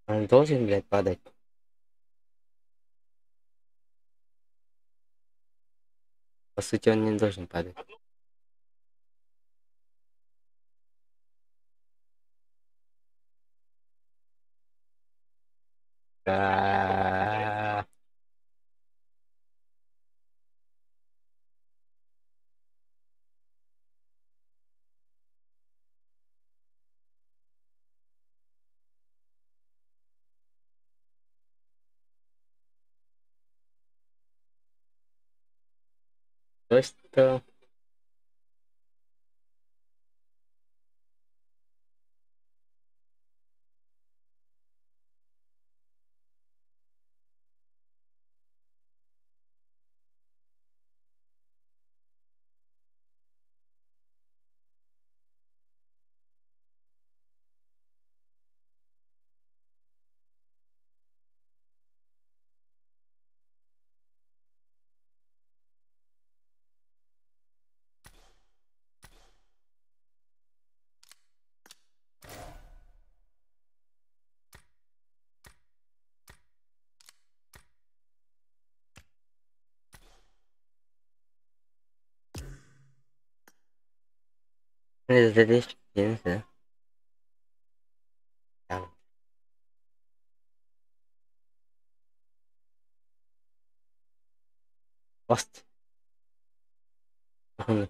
Он должен, блядь, падать. По сути, он не должен падать. А, То, что... Здесь, я не знаю. Там. Пост. Мгм.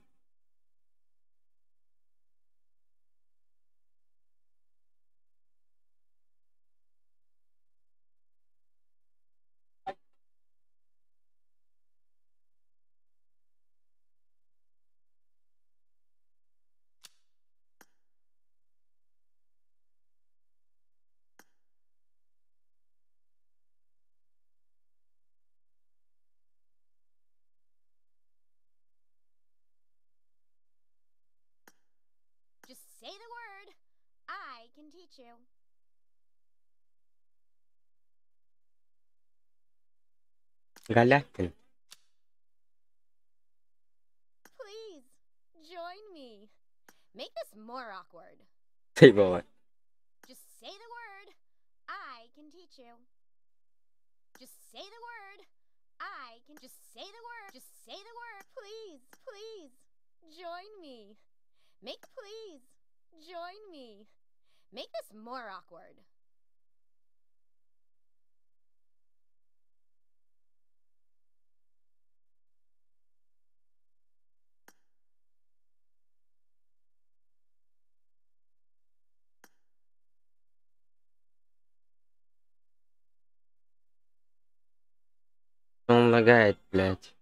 Just say the word. I can teach you. Галятин. Please, join me. Make this more awkward. Ты бывает. Just say the word. I can teach you. Just say the word. I can just say the word. Just say the word. Please, please, join me. Make please, join me. Make this more awkward. Он лагает, блядь.